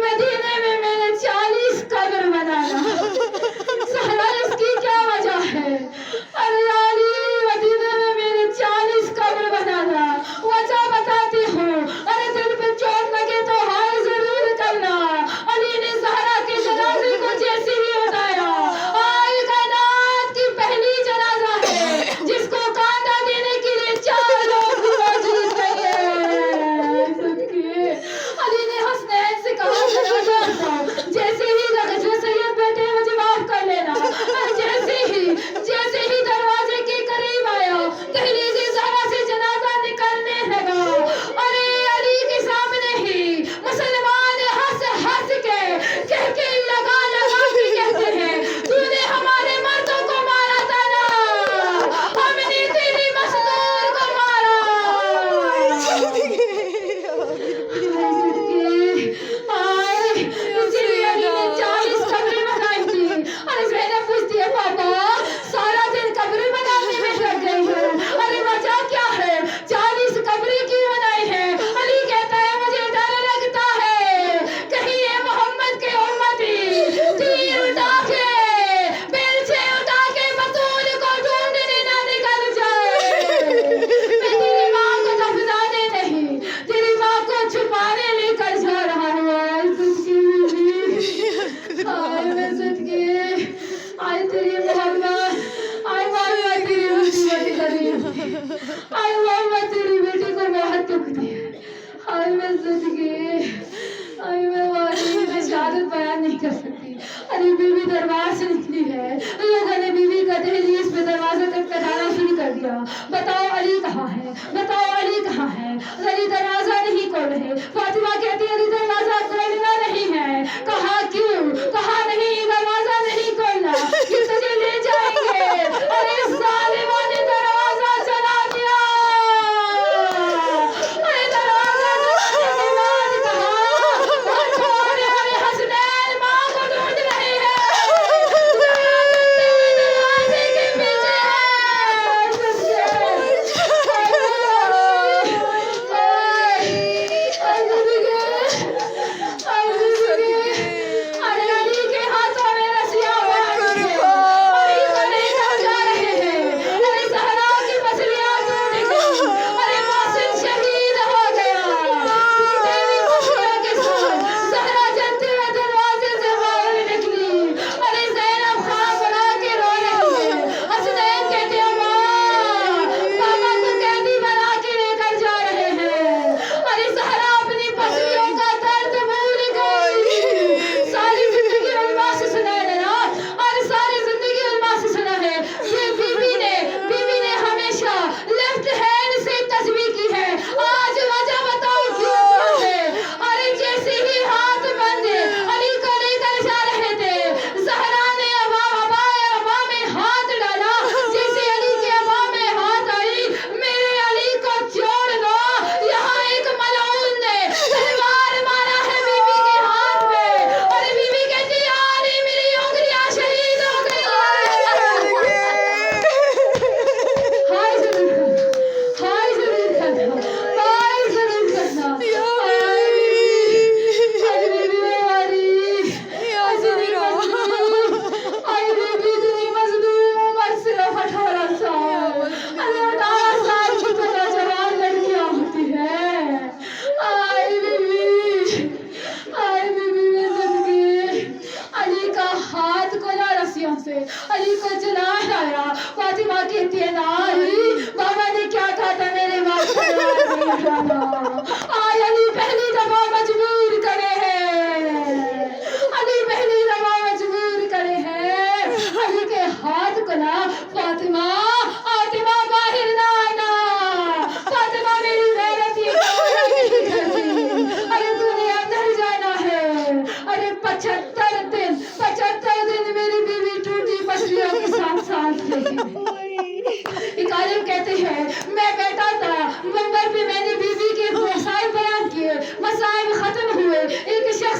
मदीने में मैंने 40 कब्र बनाना। ज़हरा इसकी क्या वजह है? अरे अली, मदीने में मैंने 40 कब्र बनाना, वजह बताती हूँ। अरे दिल पे चोट लगे तो हाय जरूर करना। अली ने ज़हरा के जनाजे को जैसे ही उठाया, हाय कायनात की पहली जनाजा है जिसको कांधा देने के लिए 4 लोग भी मौजूद नहीं है। सदके, अली ने हसनैन से कहा जनाजा उठाओ। जैसे ही लगा जो सैयद बैठे मुझे माफ कर लेना। और जैसे ही दरवाजे के करीब आया, दहलीज़े ज़हरा से जनाजा निकलने लगा। अरे अली के सामने ही मुसलमान हंस हंस के कह के लगा के कहते हैं, तूने हमारे मर्दों को मारा था ना, हमने तेरी मजदूर को मारा। इसलिए अली ने 40 कब्रें बनाई थी। अरे ज़ैनब पूछती है पापा सारा दिन कब्रें बनाने में लग गई है, अरे वजह क्या है? 40 कब्रें क्यों बनाई है? अली कहता है मुझे डर लगता है कहीं ये मोहम्मद के उम्मती तीर उठा के बेलचे उठा के बतूल को ढूंढने ना निकल जाए। मैं तेरी माँ को दफनाने नहीं, तेरी माँ को छुपाने लेकर जा रहा हूँ। हाय मैं सदके, आय तेरी मोहब्बत, आय मोहब्बत तेरी मुसीबत करीब, आय मोहब्बत तेरी बेटी को बहुत दुख दिया। हाय मैं सदके, आय मैं वाली, मैं शहादत बयान नहीं कर सकती। अरे बीवी दरबार से निकली है, लोगों ने बीवी का दहलीज पे दरवाजे तक कटाना शुरू कर दिया। बताओ अली कहाँ है? बताओ अली कहाँ है? अली दरवाजा नहीं खोल रहे। फातिमा कहती है अली दरवाजा खोलना नहीं है। कहा क्यों? कहा नहीं दरवाजा नहीं खोलना, ये तुझे ले जाएंगे। अरे जालिमा ने दरवाजा जला दिया। अरे दरवाजा जलाने के बाद कहा छोड़े, अरे हसनैन माँ को ढूंढ रहे हैं, दरवाजे के पीछे है।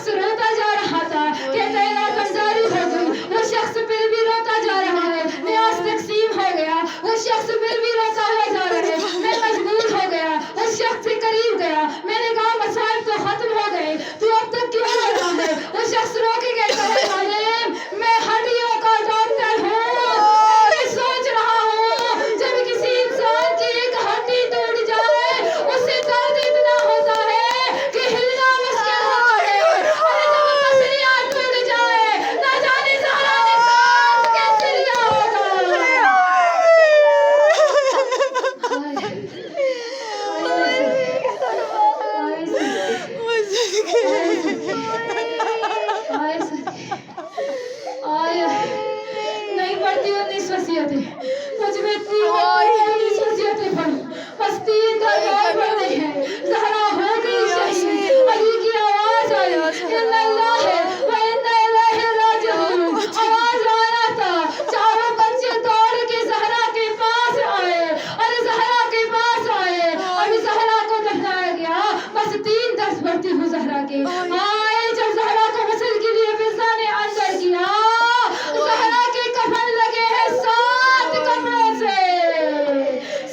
شخص روتا جا رہا تھا کہ تعینات جاری ہو گئی، وہ شخص پھر بھی روتا جا رہا ہے، نیاز تقسیم ہو گیا، وہ شخص پھر بھی روتا ہوا جا رہا ہے، میں مجبور ہو گیا، اس شخص سے قریب گیا، میں نے کہا مسائل تو ختم ہو گئے، تو اب تک کیوں رو رہا ہے؟ وہ شخص رو کے کہتا ہے معلم میں ہڈیوں کا ڈاکٹر ہوں، میں سوچ رہا ہوں جب کسی انسان کی ایک ہڈی ٹوٹ جائے اسے درد اتنا ہوتا ہے کہ ہلنا مشکل ہوتا ہے، اور جب پسلیاں ٹوٹ جائے نہ جانے زہرا نے سانس کیسے لیا ہوگا۔ نہیں پڑھتی 19 وصیتیں، مجھ میں 19 وصیتیں پڑھوں، بس 3 دربار پڑھنے ہیں۔ زہرا ہو گئی شہید، علی کی آواز آئی، ان اللہ و انا الیہ راجعون، آواز آ رہا تھا، چاروں بچے دوڑ کے زہرا کے پاس آئے، اور زہرا کے پاس آئے، ابھی زہرا کو دفنایا گیا، بس 3 درس پڑھتی ہوں زہرا کے۔ آئے جب زہرا کو غسل کے لیے فضا نے اندر کیا، زہرا کے کفن لگے ہیں 7 کپڑوں سے،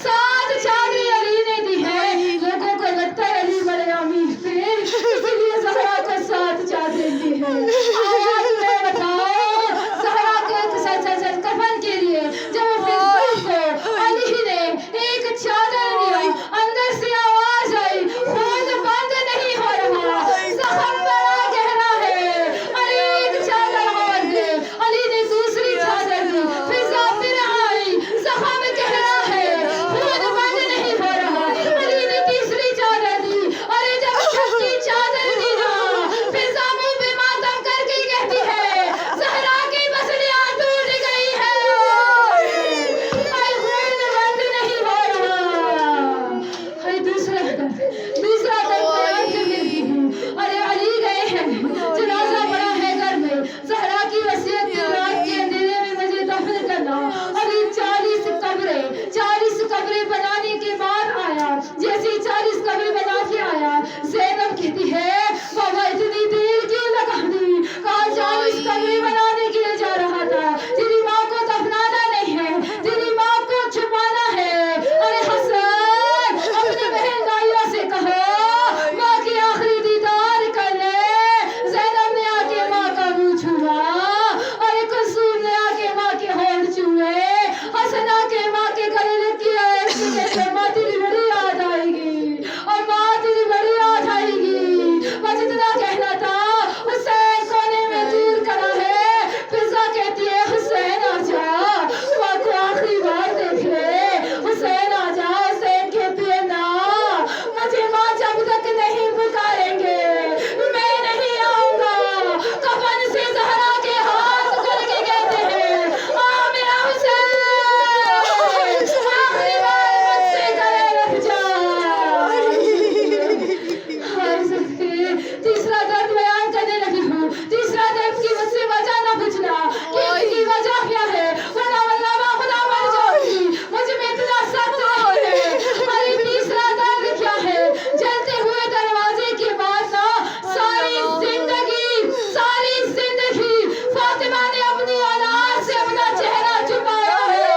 7 چادریں علی نے دی ہیں، لوگوں کو لگتا ہے علی بڑے امیر تھے اسی لیے زہرا کو 7 چادریں دی ہیں۔ آیا تمہیں بتاؤ زہرا کو کفن کے لیے جب فضا کو علی نے ایک چادر دیا، اندر سے آواز آئی خون بند نہیں ہو رہا، زخم بڑا گہرا ہے، علی ایک چادر اور دے، علی نے دوسری چادر دی، فضا پھر آئی، زخم گہرا ہے، خون بند نہیں ہو رہا، علی نے تیسری چادر دی، ارے جب چھٹی چادر دی نا، فضا منہ پہ ماتم کر کے کہتی ہے زہرا کی پسلیاں ٹوٹ گئی ہے، خون بند نہیں ہو رہا۔ دوسرا درد بیان کرنے ہوں، ارے علی گئے ہیں، جنازہ پڑا ہے گھر میں، زہرا کی وصیت کی رات کے اندھیرے میں مجھے دفن کرنا، ابھی 40 قبریں بنانے کے بعد آیا، جیسے 40 قبریں بنا کے آیا، زینب کہتی ہے بابا اتنی دیر کیوں لگا دی؟ کہا 40 قبریں بنانے کے لیے جا رہا تھا، تیری ماں کو دفنانا نہیں ہے، تیری ماں کو چھپانا ہے۔ ارے حسن اپنے بہن بھائیوں سے کہو ماں کی آخری دیدار کر لے۔ زینب نے آ کے ماں کا منہ چھوا، ارے کلثوم نے آ کے ماں کے ہونٹ چھوئے، حسن آ کے ماں کے گلے لگ گیا، کہتے ماں تیری بڑی یاد آئے گی، اور ماں تیری بڑی یاد آئے گی۔ بس اتنا کہنا تھا، حسین کونے میں دور کھڑا ہے، فضا کہتی ہے حسین آ جا، ماں کو آخری بار دیکھ لے، حسین آ جا۔ حسین کہتی ہے نا مجھے ماں جب تک نہیں پکاریں گے میں نہیں آؤں گا۔ کفن سے زہرا کے ہاتھ کھل کے کہتے ہیں آ میرا حسین، آخری بار مجھ سے گلے لگ جا۔ تیسرا درد بیان کرنے لگی ہوں، تیسرا درد کی مجھ سے وجہ نہ پوچھنا کہ اس کی وجہ کیا ہے، ورنہ میں خدا مر جاؤں گی، مجھ میں اتنا سخت نہیں ہے۔ ارے تیسرا درد کیا ہے، جلتے ہوئے دروازے کے بعد نا ساری زندگی فاطمہ نے اپنی اولاد سے اپنا چہرہ چھپایا ہے۔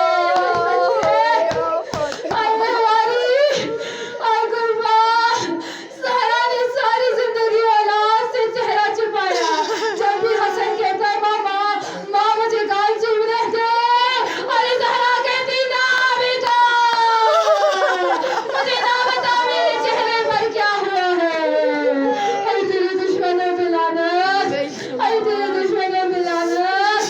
اے میواری، اے قربان، زہرا نے ساری زندگی اولاد سے چہرہ چھپایا۔ جب بھی حسن کہتا ہے ماں مجھے گال چومنے دے، اور زہرا کہتی نا بیٹا مجھے نہ بتا میرے چہرے پر کیا ہوا ہے۔ اے تیرے دشمنوں پہ لعنت، اے تیرے دشمنوں پہ لعنت۔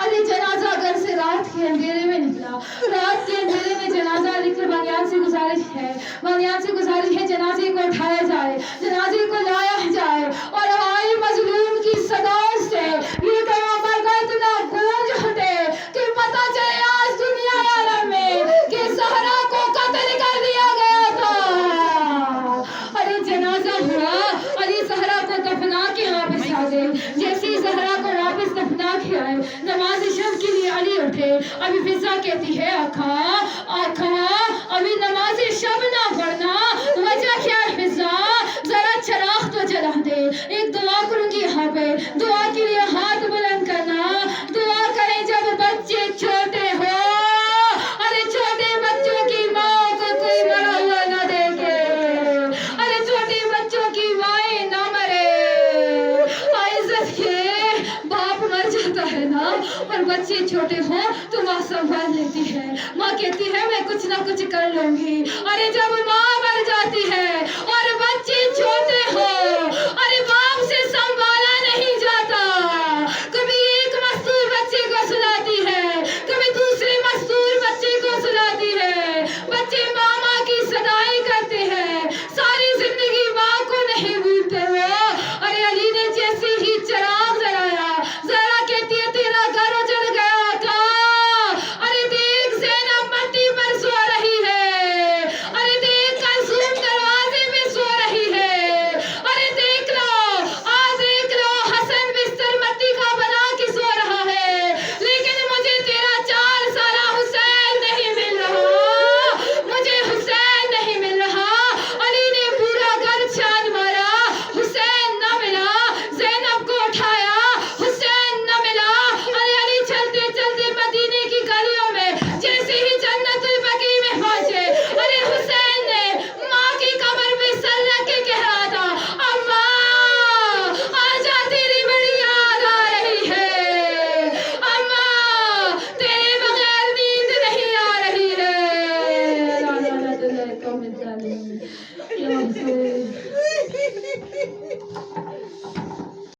علی جنازہ گھر سے رات کے اندھیرے میں نکلا، رات کے اندھیرے میں جنازہ نکل، بانیان سے گزارش ہے جنازے کو اٹھایا جائے، جنازے کو لایا جائے، اور آئے مظلوم کی صداؤں سے یہ کلام کا اتنا گونج اٹھے کہ پتہ چلے آج دنیا عالم میں کہ زہرا کو قتل کر دیا گیا تھا۔ ارے جنازہ ہوا، علی زہرا کو دفنا کے واپس آ گئے، جیسے زہرا کو واپس دفنا کے آئے، نماز شب کے لیے علی اٹھے، ابھی فضا کہتی ہے آقا ابھی نماز شب نہ پڑھنا، وجہ کیا ہے فضا؟ ذرا چراغ تو جلا دے، ایک دعا पे दुआ के लिए हाथ बुलंद करना, दुआ करें जब बच्चे छोटे हो, अरे छोटे बच्चों की माँ को कोई बड़ा हुआ ना देखे, अरे छोटे बच्चों की माएँ ना मरे। इज्जत के बाप मर जाता है ना, और बच्चे छोटे हो तो माँ संभाल लेती है, माँ कहती है मैं कुछ ना कुछ कर लूंगी। अरे जब माँ मर जाती है